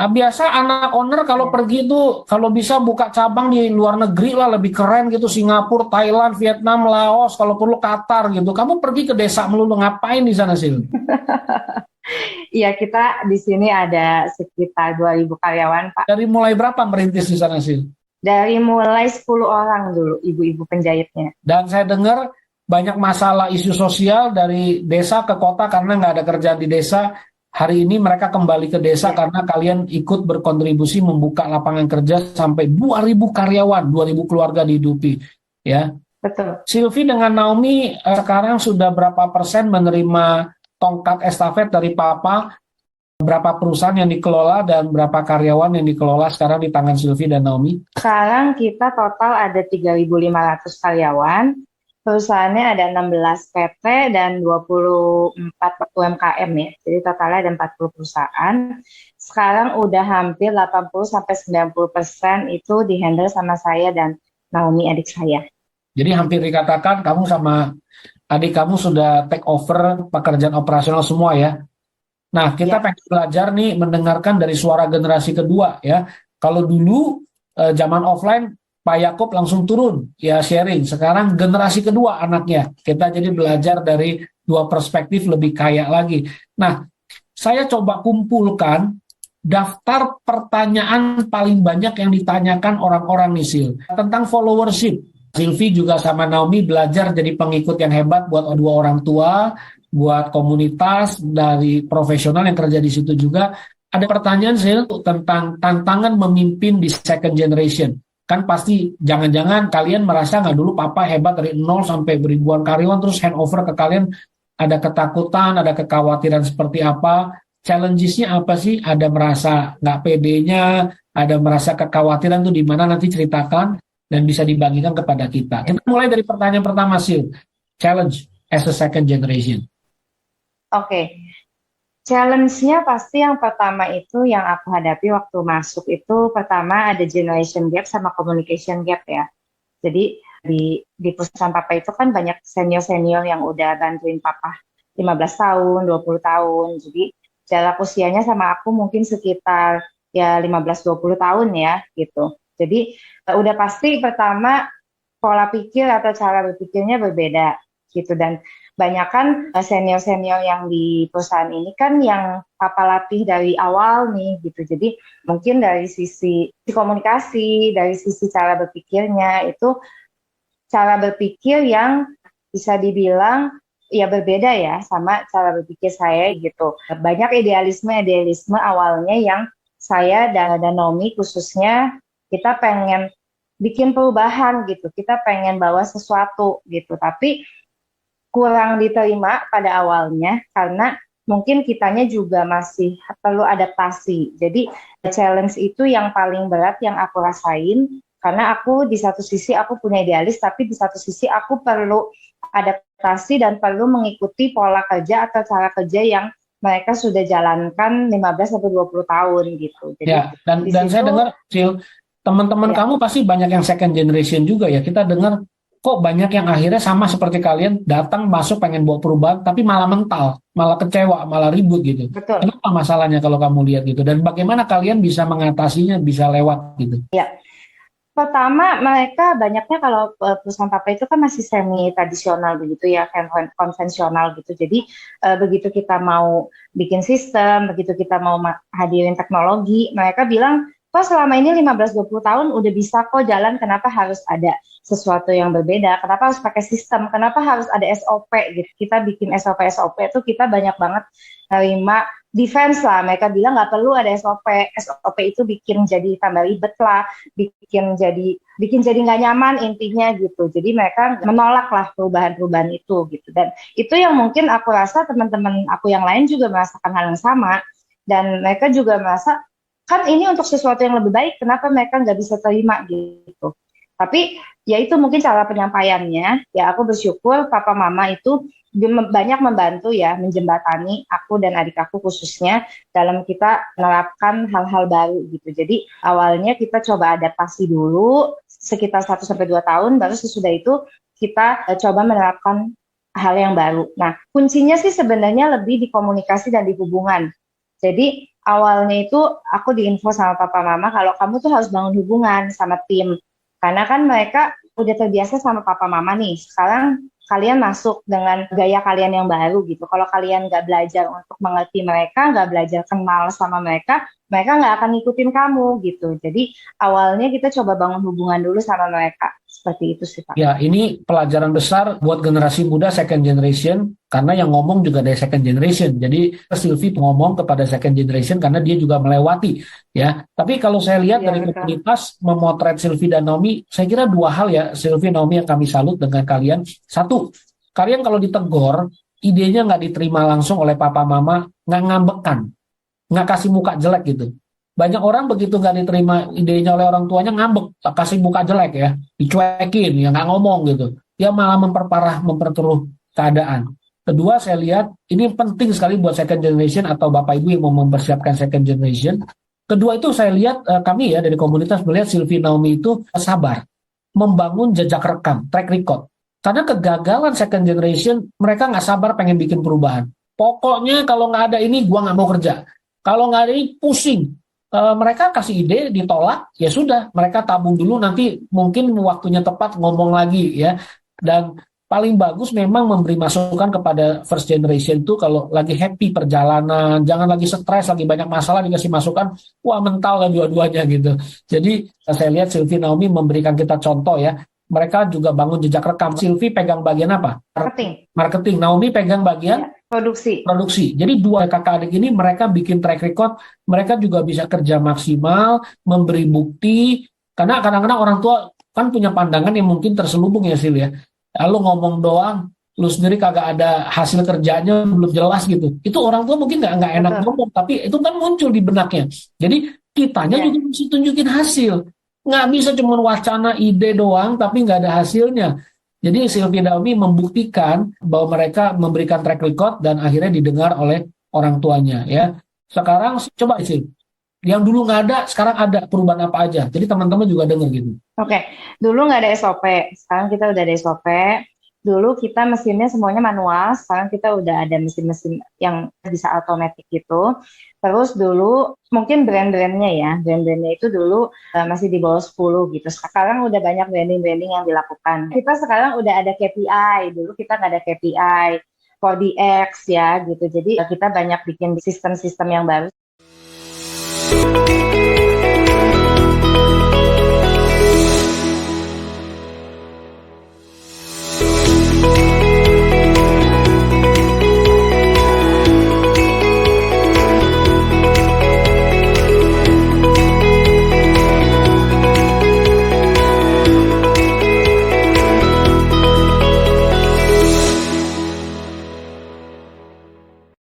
Biasa anak owner kalau Ya. pergi itu kalau bisa buka cabang di luar negeri lah lebih keren gitu, Singapura, Thailand, Vietnam, Laos, kalau perlu Qatar gitu. Kamu pergi ke desa melulu ngapain di sana sih? Iya, kita di sini ada sekitar 2.000 karyawan, Pak. Dari mulai berapa merintis di sana sih? Dari mulai 10 orang dulu, ibu-ibu penjahitnya. Dan saya dengar banyak masalah isu sosial dari desa ke kota karena nggak ada kerjaan di desa. Hari ini mereka kembali ke desa Ya, karena kalian ikut berkontribusi membuka lapangan kerja sampai 2.000 karyawan, 2.000 keluarga dihidupi. Ya, betul. Sylvie dengan Naomi sekarang sudah berapa persen menerima tongkat estafet dari Papa? Berapa perusahaan yang dikelola dan berapa karyawan yang dikelola sekarang di tangan Sylvie dan Naomi? Sekarang kita total ada 3.500 karyawan. Perusahaannya ada 16 PT dan 24 UMKM ya. Jadi totalnya ada 40 perusahaan. Sekarang udah hampir 80-90% itu dihandle sama saya dan Naomi adik saya. Jadi hampir dikatakan kamu sama adik kamu sudah take over pekerjaan operasional semua ya. Nah, kita Ya, pengen belajar nih mendengarkan dari suara generasi kedua ya. Kalau dulu zaman offline Pak Yakob langsung turun ya sharing. Sekarang generasi kedua anaknya. Kita jadi belajar dari dua perspektif lebih kaya lagi. Nah, saya coba kumpulkan daftar pertanyaan paling banyak yang ditanyakan orang-orang nih Sil tentang followership. Sylvie juga sama Naomi belajar jadi pengikut yang hebat buat dua orang tua, buat komunitas dari profesional yang kerja di situ juga. Ada pertanyaan Sil tentang tantangan memimpin di second generation. Kan pasti jangan-jangan kalian merasa nggak dulu papa hebat dari nol sampai beribuan karyawan terus handover ke kalian, ada ketakutan, ada kekhawatiran seperti apa, challenges-nya apa sih? Ada merasa nggak pedenya, ada merasa kekhawatiran tuh di mana nanti ceritakan dan bisa dibagikan kepada kita. ya. Kita mulai dari pertanyaan pertama sih, challenge as a second generation. Oke. Challenge-nya pasti yang pertama itu yang aku hadapi waktu masuk itu pertama ada generation gap sama communication gap ya. Jadi di perusahaan papa itu kan banyak senior-senior yang udah bantuin papa 15 tahun, 20 tahun. Jadi jarak usianya sama aku mungkin sekitar ya 15-20 tahun ya gitu. Jadi udah pasti pertama pola pikir atau cara berpikirnya berbeda gitu dan banyak kan senior-senior yang di perusahaan ini kan yang papa latih dari awal nih gitu. Jadi mungkin dari sisi komunikasi, dari sisi cara berpikirnya itu cara berpikir yang bisa dibilang ya berbeda ya sama cara berpikir saya gitu. Banyak idealisme awalnya yang saya dan Naomi khususnya kita pengen bikin perubahan gitu. Kita pengen bawa sesuatu gitu. Tapi kurang diterima pada awalnya karena mungkin kitanya juga masih perlu adaptasi. Jadi challenge itu yang paling berat yang aku rasain karena aku di satu sisi aku punya idealis tapi di satu sisi aku perlu adaptasi dan perlu mengikuti pola kerja atau cara kerja yang mereka sudah jalankan 15 sampai 20 tahun gitu. Jadi Ya, dan di saya situ dengar Sil, teman-teman ya. kamu pasti banyak yang second generation juga ya. Kita dengar kok banyak yang akhirnya sama seperti kalian datang masuk pengen bawa perubahan tapi malah mental, malah kecewa, malah ribut gitu. Betul. Kenapa masalahnya kalau kamu lihat gitu? Dan bagaimana kalian bisa mengatasinya, bisa lewat gitu? Ya, pertama, mereka banyaknya kalau perusahaan papa itu kan masih semi tradisional begitu ya, konvensional gitu. Jadi begitu kita mau bikin sistem, begitu kita mau hadirin teknologi, mereka bilang, kok selama ini 15-20 tahun udah bisa kok jalan, kenapa harus ada sesuatu yang berbeda, kenapa harus pakai sistem, kenapa harus ada SOP gitu. Kita bikin SOP itu kita banyak banget nerima defense lah, mereka bilang nggak perlu ada SOP itu bikin jadi tambah ribet lah, bikin jadi nggak nyaman intinya gitu. Jadi mereka menolak lah perubahan-perubahan itu gitu. Dan itu yang mungkin aku rasa teman-teman aku yang lain juga merasakan hal yang sama. Dan mereka juga merasa kan ini untuk sesuatu yang lebih baik, kenapa mereka nggak bisa terima gitu. Tapi ya itu mungkin cara penyampaiannya. Ya aku bersyukur papa mama itu banyak membantu ya menjembatani aku dan adik aku khususnya dalam kita menerapkan hal-hal baru gitu. Jadi awalnya kita coba adaptasi dulu sekitar 1-2 tahun, baru sesudah itu kita coba menerapkan hal yang baru. Nah, kuncinya sih sebenarnya lebih di komunikasi dan di hubungan. Jadi awalnya itu aku diinfo sama papa mama kalau kamu tuh harus bangun hubungan sama tim. Karena kan mereka udah terbiasa sama papa mama nih. Sekarang kalian masuk dengan gaya kalian yang baru gitu. Kalau kalian nggak belajar untuk mengerti mereka, nggak belajar kenal sama mereka, mereka nggak akan ngikutin kamu gitu. Jadi awalnya kita coba bangun hubungan dulu sama mereka. Seperti itu sih Pak. Ya, ini pelajaran besar buat generasi muda second generation, karena yang ngomong juga dari second generation. Jadi Sylvie ngomong kepada second generation karena dia juga melewati, ya. Tapi kalau saya lihat Iya, dari betul. komunitas memotret Sylvie dan Naomi, saya kira dua hal ya, Sylvie, Naomi, yang kami salut dengan kalian. Satu, kalian kalau ditegur, idenya nggak diterima langsung oleh papa mama, nggak ngambekan, nggak kasih muka jelek gitu. Banyak orang begitu nggak diterima idenya oleh orang tuanya ngambek, kasih muka jelek ya, dicuekin, ya nggak ngomong gitu. Dia malah memperkeruh keadaan. Kedua, saya lihat ini penting sekali buat second generation atau bapak ibu yang mau mempersiapkan second generation. Kedua itu saya lihat kami ya dari komunitas melihat Sylvie Naomi itu sabar, membangun jejak rekam, track record. Karena kegagalan second generation, mereka nggak sabar pengen bikin perubahan. Pokoknya kalau nggak ada ini, gua nggak mau kerja. Kalau nggak ada ini, pusing. Mereka kasih ide, ditolak, ya sudah. Mereka tabung dulu, nanti mungkin waktunya tepat ngomong lagi ya. Dan paling bagus memang memberi masukan kepada first generation itu kalau lagi happy perjalanan, jangan lagi stres, lagi banyak masalah, dikasih masukan, wah mental kan dua-duanya gitu. Jadi saya lihat Sylvie Naomi memberikan kita contoh ya. Mereka juga bangun jejak rekam. Sylvie pegang bagian apa? Marketing. Naomi pegang bagian produksi. Jadi dua kakak adik ini mereka bikin track record, mereka juga bisa kerja maksimal, memberi bukti. Karena kadang-kadang orang tua kan punya pandangan yang mungkin terselubung ya Sil ya. Lalu ngomong doang, lu sendiri kagak ada hasil kerjanya, belum jelas gitu. Itu orang tua mungkin nggak enak ngomong, tapi itu kan muncul di benaknya. Jadi kitanya juga mesti tunjukin hasil. Nggak bisa cuma wacana ide doang, tapi nggak ada hasilnya. Jadi Sylvie Naomi membuktikan bahwa mereka memberikan track record dan akhirnya didengar oleh orang tuanya ya. Sekarang coba sih, yang dulu nggak ada, sekarang ada, perubahan apa aja. Jadi teman-teman juga dengar gitu. Oke, dulu nggak ada SOP, sekarang kita udah ada SOP. Dulu kita mesinnya semuanya manual, sekarang kita udah ada mesin-mesin yang bisa otomatis gitu. Terus dulu mungkin brand-brandnya itu dulu masih di bawah 10 gitu. Sekarang udah banyak branding-branding yang dilakukan. Kita sekarang udah ada KPI, dulu kita nggak ada KPI, 4DX ya gitu. Jadi kita banyak bikin sistem-sistem yang baru.